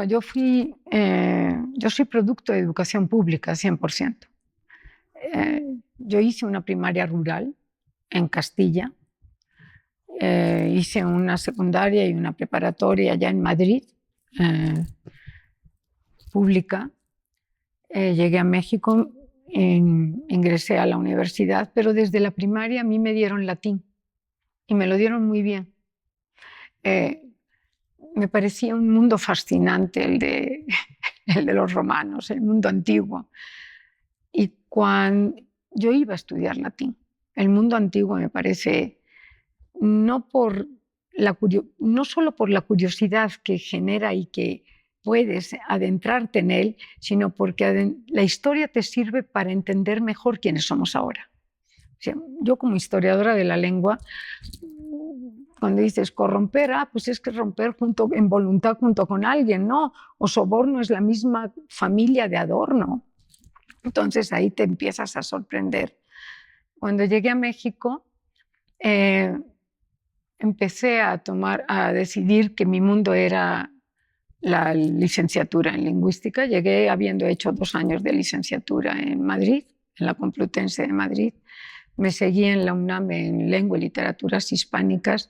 Bueno, yo soy producto de educación pública, 100%. Yo hice una primaria rural en Castilla, hice una secundaria y una preparatoria allá en Madrid, pública. Llegué a México, ingresé a la universidad, pero desde la primaria a mí me dieron latín y me lo dieron muy bien. Me parecía un mundo fascinante el de los romanos, el mundo antiguo. Y cuando yo iba a estudiar latín, el mundo antiguo me parece, no solo por la curiosidad que genera y que puedes adentrarte en él, sino porque la historia te sirve para entender mejor quiénes somos ahora. O sea, yo como historiadora de la lengua, cuando dices corromper, pues es que romper en voluntad junto con alguien, ¿no? O soborno es la misma familia de Adorno. Entonces ahí te empiezas a sorprender. Cuando llegué a México, empecé a decidir que mi mundo era la licenciatura en lingüística. Llegué habiendo hecho 2 años de licenciatura en Madrid, en la Complutense de Madrid. Me seguí en la UNAM en Lengua y Literaturas Hispánicas.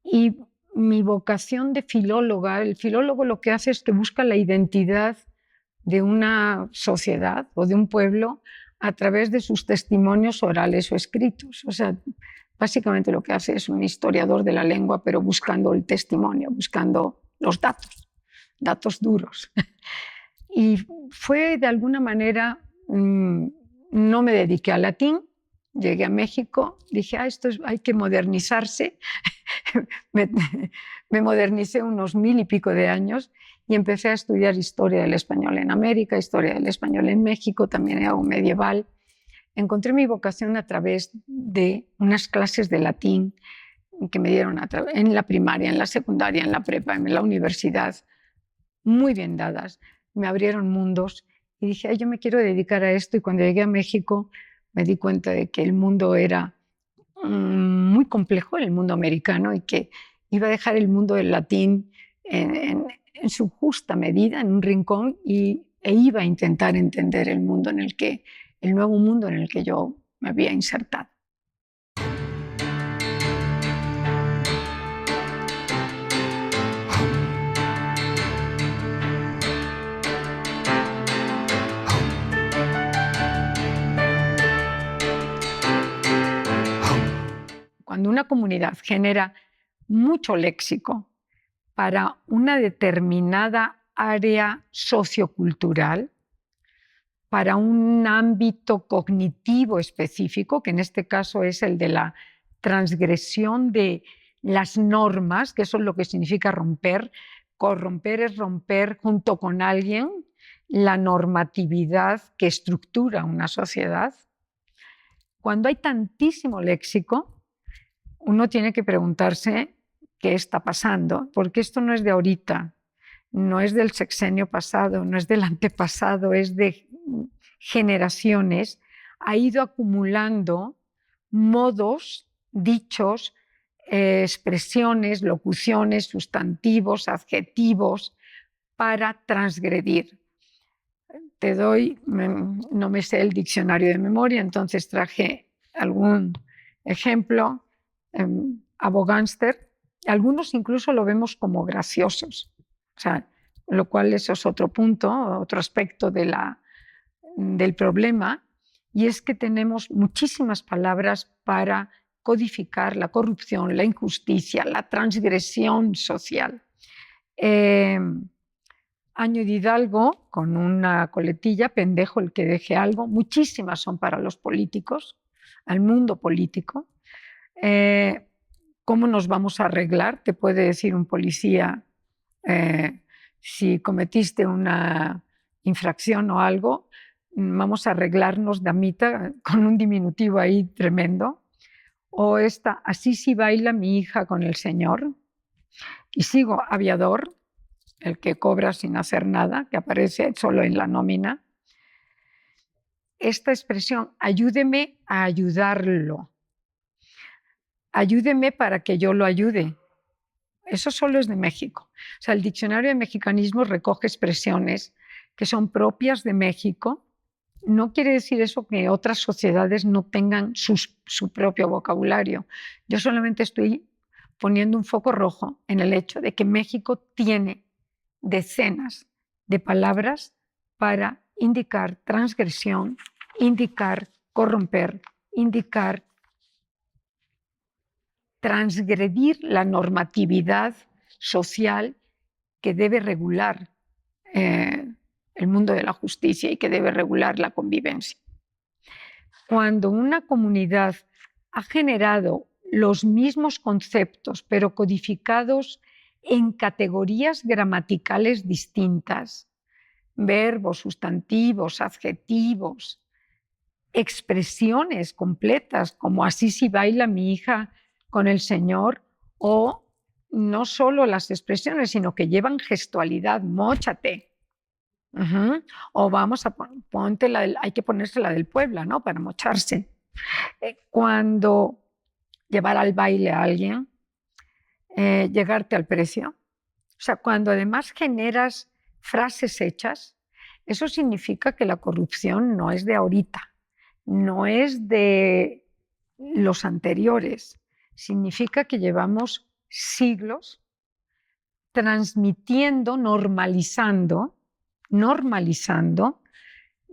Y mi vocación de filóloga, el filólogo lo que hace es que busca la identidad de una sociedad o de un pueblo a través de sus testimonios orales o escritos. O sea, básicamente lo que hace es un historiador de la lengua, pero buscando el testimonio, buscando los datos duros. Y fue de alguna manera, no me dediqué al latín, llegué a México, dije, hay que modernizarse. me modernicé unos 1000 y pico de años y empecé a estudiar historia del español en América, historia del español en México, también hago medieval. Encontré mi vocación a través de unas clases de latín que me dieron en la primaria, en la secundaria, en la prepa, en la universidad, muy bien dadas. Me abrieron mundos y dije, yo me quiero dedicar a esto. Y cuando llegué a México me di cuenta de que el mundo era muy complejo, el mundo americano, y que iba a dejar el mundo del latín en su justa medida, en un rincón, e iba a intentar entender el nuevo mundo en el que yo me había insertado. Cuando una comunidad genera mucho léxico para una determinada área sociocultural, para un ámbito cognitivo específico, que en este caso es el de la transgresión de las normas, que eso es lo que significa romper. Corromper es romper junto con alguien la normatividad que estructura una sociedad. Cuando hay tantísimo léxico, uno tiene que preguntarse qué está pasando, porque esto no es de ahorita, no es del sexenio pasado, no es del antepasado, es de generaciones. Ha ido acumulando modos, dichos, expresiones, locuciones, sustantivos, adjetivos para transgredir. No me sé el diccionario de memoria, entonces traje algún ejemplo. Abogánster, algunos incluso lo vemos como graciosos, o sea, lo cual eso es otro punto, otro aspecto del problema, y es que tenemos muchísimas palabras para codificar la corrupción, la injusticia, la transgresión social. Año de Hidalgo, con una coletilla, pendejo el que deje algo, muchísimas son para los políticos, al mundo político. ¿Cómo nos vamos a arreglar? Te puede decir un policía, si cometiste una infracción o algo, vamos a arreglarnos, damita, con un diminutivo ahí tremendo. O así sí baila mi hija con el señor. Y sigo, aviador, el que cobra sin hacer nada, que aparece solo en la nómina. Esta expresión, ayúdeme a ayudarlo. Ayúdeme para que yo lo ayude. eso solo es de México. O sea, el diccionario de mexicanismos recoge expresiones que son propias de México. No quiere decir eso que otras sociedades no tengan su propio vocabulario. Yo solamente estoy poniendo un foco rojo en el hecho de que México tiene decenas de palabras para indicar transgresión, indicar corromper, indicar transgredir la normatividad social que debe regular el mundo de la justicia y que debe regular la convivencia. Cuando una comunidad ha generado los mismos conceptos, pero codificados en categorías gramaticales distintas, verbos, sustantivos, adjetivos, expresiones completas, como así si baila mi hija con el Señor, o no solo las expresiones, sino que llevan gestualidad, móchate. O vamos a ponte hay que ponerse la del Puebla, ¿no? Para mocharse. Cuando llevar al baile a alguien, llegarte al precio. O sea, cuando además generas frases hechas, eso significa que la corrupción no es de ahorita, no es de los anteriores. Significa que llevamos siglos transmitiendo, normalizando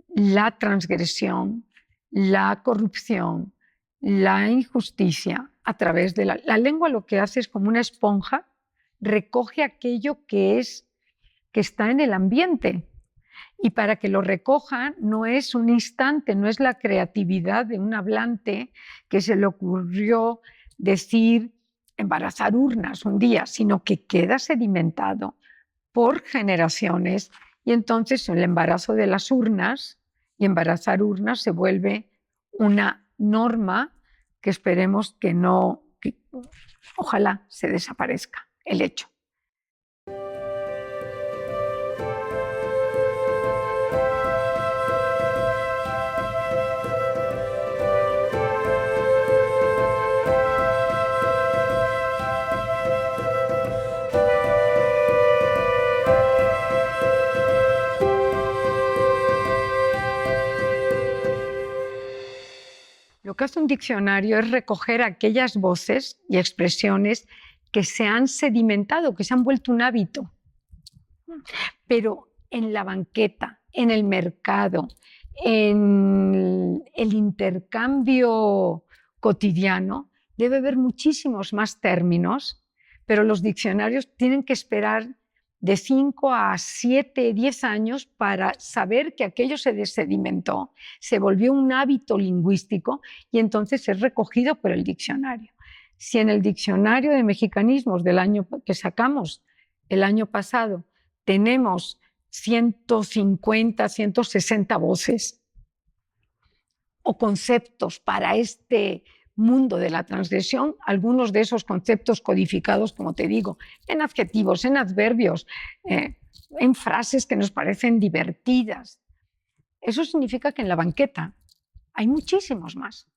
la transgresión, la corrupción, la injusticia a través de la lengua. Lo que hace es como una esponja, recoge aquello que está en el ambiente. Y para que lo recoja no es un instante, no es la creatividad de un hablante que se le ocurrió decir embarazar urnas un día, sino que queda sedimentado por generaciones, y entonces el embarazo de las urnas y embarazar urnas se vuelve una norma que esperemos que no, que ojalá se desaparezca el hecho. Lo que hace un diccionario es recoger aquellas voces y expresiones que se han sedimentado, que se han vuelto un hábito. Pero en la banqueta, en el mercado, en el intercambio cotidiano, debe haber muchísimos más términos, pero los diccionarios tienen que esperar de 5 a 7, 10 años para saber que aquello se sedimentó, se volvió un hábito lingüístico y entonces es recogido por el diccionario. Si en el diccionario de mexicanismos del año que sacamos el año pasado tenemos 150, 160 voces o conceptos para este mundo de la transgresión, algunos de esos conceptos codificados, como te digo, en adjetivos, en adverbios, en frases que nos parecen divertidas. Eso significa que en la banqueta hay muchísimos más.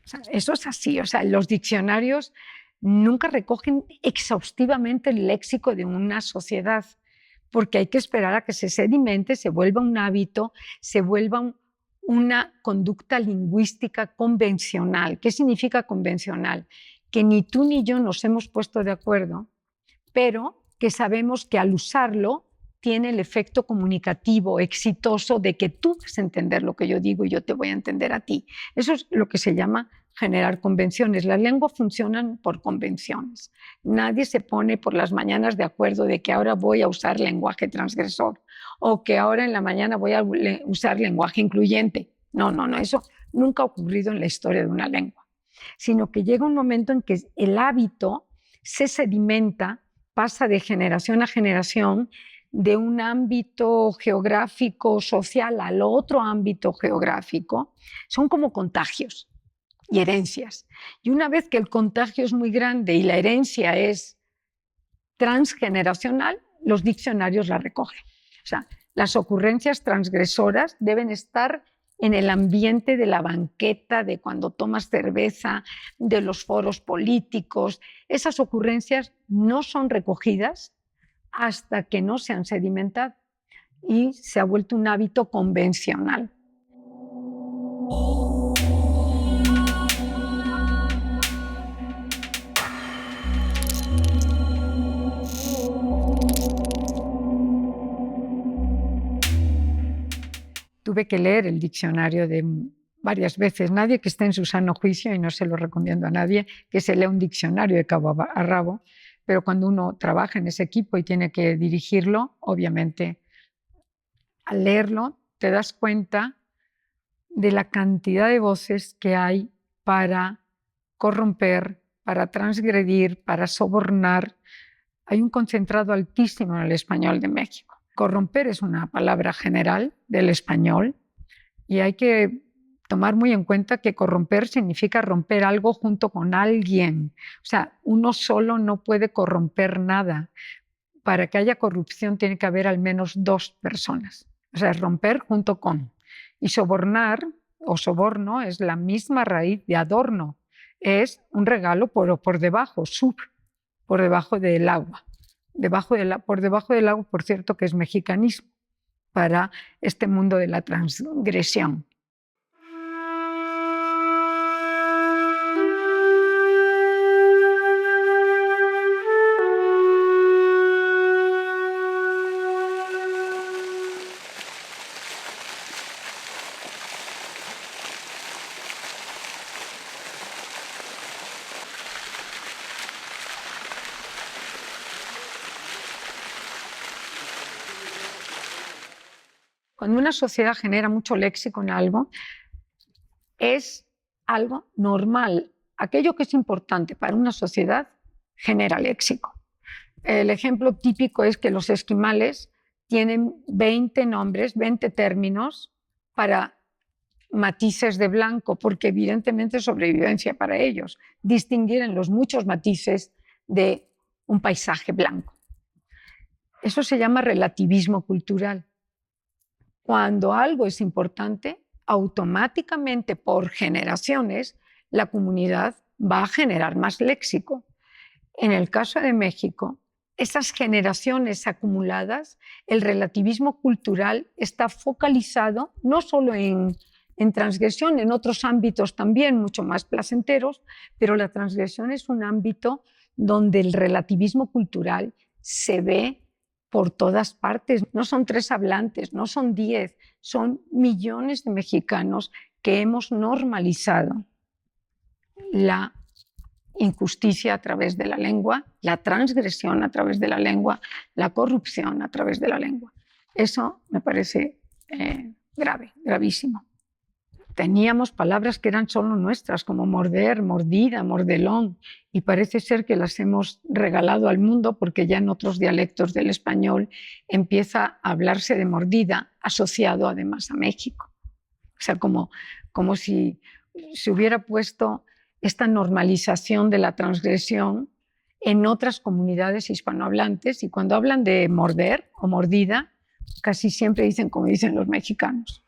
O sea, eso es así. O sea, los diccionarios nunca recogen exhaustivamente el léxico de una sociedad, porque hay que esperar a que se sedimente, se vuelva un hábito, se vuelva una conducta lingüística convencional. ¿Qué significa convencional? Que ni tú ni yo nos hemos puesto de acuerdo, pero que sabemos que al usarlo tiene el efecto comunicativo exitoso de que tú vas a entender lo que yo digo y yo te voy a entender a ti. Eso es lo que se llama generar convenciones. Las lenguas funcionan por convenciones. Nadie se pone por las mañanas de acuerdo de que ahora voy a usar lenguaje transgresor o que ahora en la mañana voy a usar lenguaje incluyente. No, eso nunca ha ocurrido en la historia de una lengua, sino que llega un momento en que el hábito se sedimenta, pasa de generación a generación, de un ámbito geográfico social al otro ámbito geográfico. Son como contagios y herencias. Y una vez que el contagio es muy grande y la herencia es transgeneracional, los diccionarios la recogen. O sea, las ocurrencias transgresoras deben estar en el ambiente de la banqueta, de cuando tomas cerveza, de los foros políticos. Esas ocurrencias no son recogidas hasta que no se han sedimentado y se ha vuelto un hábito convencional. Tuve que leer el diccionario varias veces. Nadie que esté en su sano juicio, y no se lo recomiendo a nadie, que se lea un diccionario de cabo a rabo, pero cuando uno trabaja en ese equipo y tiene que dirigirlo, obviamente, al leerlo te das cuenta de la cantidad de voces que hay para corromper, para transgredir, para sobornar. Hay un concentrado altísimo en el español de México. Corromper es una palabra general del español y hay que tomar muy en cuenta que corromper significa romper algo junto con alguien. O sea, uno solo no puede corromper nada. Para que haya corrupción tiene que haber al menos dos personas. O sea, es romper junto con. Y sobornar o soborno es la misma raíz de adorno. Es un regalo por debajo, por debajo del agua. Por debajo del agua, por cierto, que es mexicanismo para este mundo de la transgresión. Cuando una sociedad genera mucho léxico en algo, es algo normal. Aquello que es importante para una sociedad genera léxico. El ejemplo típico es que los esquimales tienen 20 nombres, 20 términos para matices de blanco, porque evidentemente es sobrevivencia para ellos, distinguir en los muchos matices de un paisaje blanco. Eso se llama relativismo cultural. Cuando algo es importante, automáticamente por generaciones la comunidad va a generar más léxico. En el caso de México, esas generaciones acumuladas, el relativismo cultural está focalizado no solo en transgresión, en otros ámbitos también mucho más placenteros, pero la transgresión es un ámbito donde el relativismo cultural se ve por todas partes. No son 3 hablantes, no son 10, son millones de mexicanos que hemos normalizado la injusticia a través de la lengua, la transgresión a través de la lengua, la corrupción a través de la lengua. Eso me parece grave, gravísimo. Teníamos palabras que eran solo nuestras, como morder, mordida, mordelón, y parece ser que las hemos regalado al mundo porque ya en otros dialectos del español empieza a hablarse de mordida, asociado además a México. O sea, como si se hubiera puesto esta normalización de la transgresión en otras comunidades hispanohablantes, y cuando hablan de morder o mordida, casi siempre dicen como dicen los mexicanos.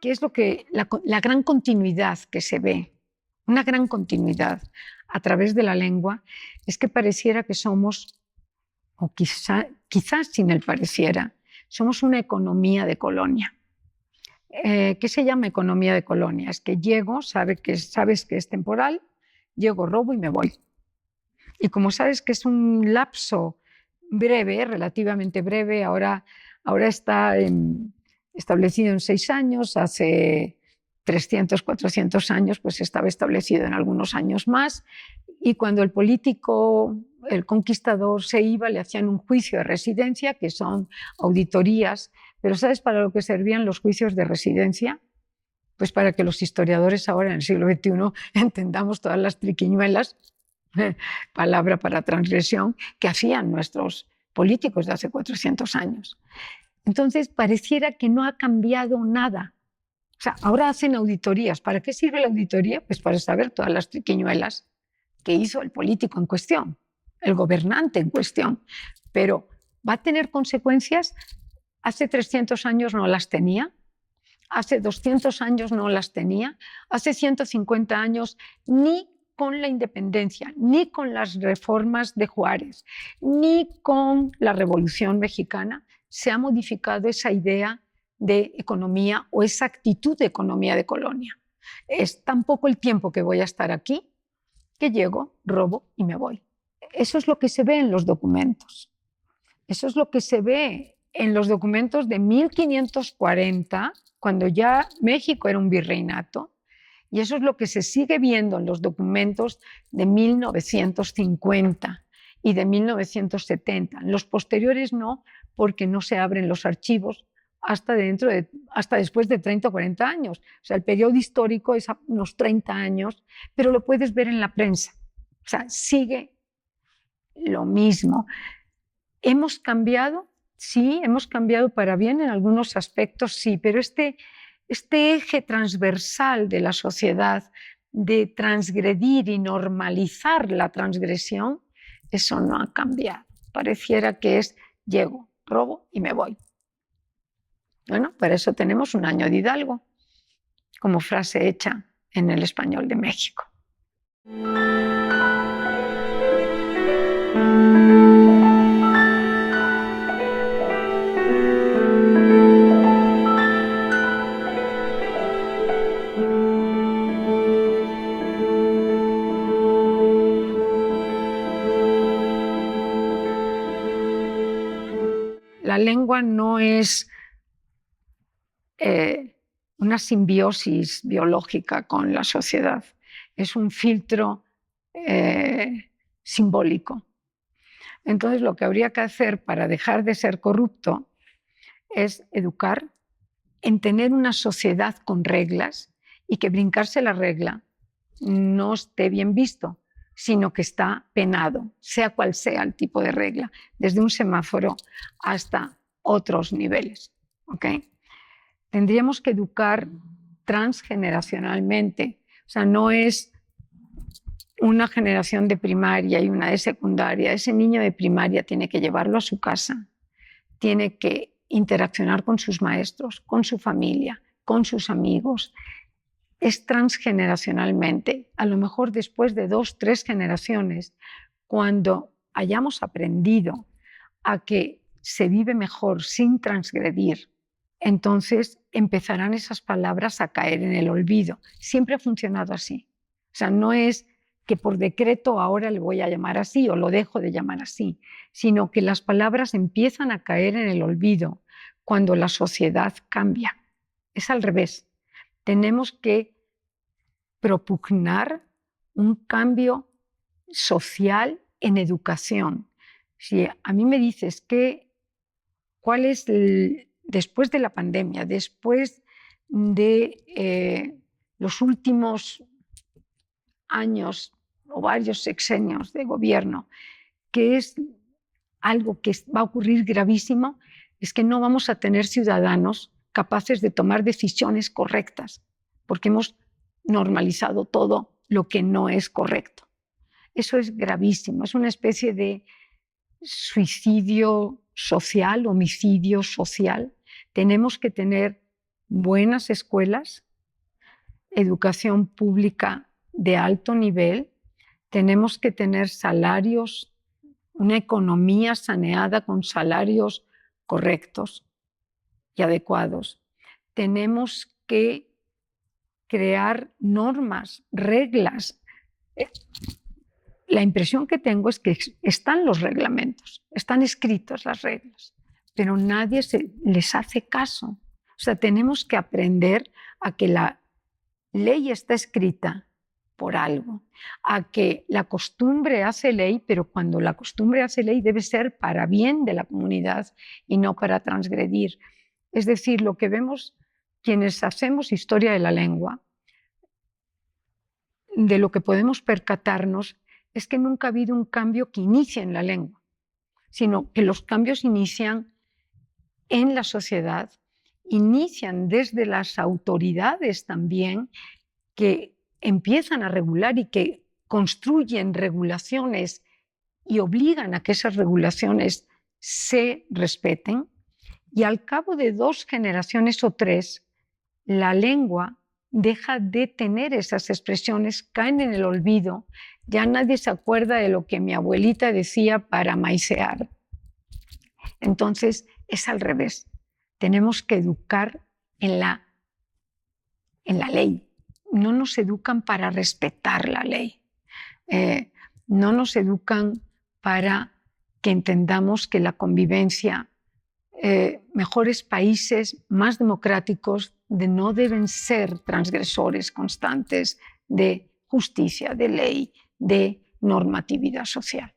¿Qué es lo que la gran continuidad que se ve? Una gran continuidad a través de la lengua es que pareciera que somos, o quizás sin el pareciera, somos una economía de colonia. ¿Qué se llama economía de colonia? Es que llego, sabes que es temporal, llego, robo y me voy. Y como sabes que es un lapso breve, relativamente breve, ahora está establecido en 6 años, hace 300, 400 años pues estaba establecido en algunos años más, y cuando el político, el conquistador se iba, le hacían un juicio de residencia, que son auditorías. Pero ¿sabes para lo que servían los juicios de residencia? Pues para que los historiadores ahora en el siglo XXI entendamos todas las triquiñuelas, palabra para transgresión, que hacían nuestros políticos de hace 400 años. Entonces, pareciera que no ha cambiado nada. O sea, ahora hacen auditorías. ¿Para qué sirve la auditoría? Pues para saber todas las triquiñuelas que hizo el político en cuestión, el gobernante en cuestión. Pero ¿va a tener consecuencias? Hace 300 años no las tenía, hace 200 años no las tenía, hace 150 años ni con la independencia, ni con las reformas de Juárez, ni con la Revolución Mexicana se ha modificado esa idea de economía o esa actitud de economía de colonia. Es tan poco el tiempo que voy a estar aquí que llego, robo y me voy. Eso es lo que se ve en los documentos. Eso es lo que se ve en los documentos de 1540, cuando ya México era un virreinato, y eso es lo que se sigue viendo en los documentos de 1950 y de 1970. Los posteriores no, porque no se abren los archivos hasta después de 30 o 40 años. O sea, el periodo histórico es unos 30 años, pero lo puedes ver en la prensa. O sea, sigue lo mismo. ¿Hemos cambiado? Sí, hemos cambiado para bien en algunos aspectos, sí, pero este eje transversal de la sociedad de transgredir y normalizar la transgresión, eso no ha cambiado. Pareciera que es llego, robo y me voy. Bueno, para eso tenemos un año de Hidalgo, como frase hecha en el español de México. La lengua no es una simbiosis biológica con la sociedad, es un filtro simbólico. Entonces, lo que habría que hacer para dejar de ser corrupto es educar en tener una sociedad con reglas y que brincarse la regla no esté bien visto, sino que está penado, sea cual sea el tipo de regla, desde un semáforo hasta otros niveles. ¿Okay? Tendríamos que educar transgeneracionalmente, o sea, no es una generación de primaria y una de secundaria. Ese niño de primaria tiene que llevarlo a su casa, tiene que interaccionar con sus maestros, con su familia, con sus amigos. Es transgeneracionalmente. A lo mejor después de 2, 3 generaciones, cuando hayamos aprendido a que se vive mejor sin transgredir, entonces empezarán esas palabras a caer en el olvido. Siempre ha funcionado así. O sea, no es que por decreto ahora le voy a llamar así o lo dejo de llamar así, sino que las palabras empiezan a caer en el olvido cuando la sociedad cambia. Es al revés. Tenemos que propugnar un cambio social en educación. Si a mí me dices cuál es después de la pandemia, después de los últimos años o varios sexenios de gobierno, que es algo que va a ocurrir gravísimo, es que no vamos a tener ciudadanos capaces de tomar decisiones correctas, porque hemos normalizado todo lo que no es correcto. Eso es gravísimo, es una especie de suicidio social, homicidio social. Tenemos que tener buenas escuelas, educación pública de alto nivel, tenemos que tener salarios, una economía saneada con salarios correctos y adecuados. Tenemos que crear normas, reglas. La impresión que tengo es que están los reglamentos, están escritas las reglas, pero nadie les hace caso. O sea, tenemos que aprender a que la ley está escrita por algo, a que la costumbre hace ley, pero cuando la costumbre hace ley debe ser para bien de la comunidad y no para transgredir. Es decir, lo que vemos quienes hacemos historia de la lengua, de lo que podemos percatarnos es que nunca ha habido un cambio que inicie en la lengua, sino que los cambios inician en la sociedad, inician desde las autoridades también, que empiezan a regular y que construyen regulaciones y obligan a que esas regulaciones se respeten, y al cabo de 2 generaciones o 3, la lengua deja de tener esas expresiones, caen en el olvido, ya nadie se acuerda de lo que mi abuelita decía para maicear. Entonces es al revés, tenemos que educar en la ley, no nos educan para respetar la ley, no nos educan para que entendamos que la convivencia, mejores países, más democráticos, no deben ser transgresores constantes de justicia, de ley, de normatividad social.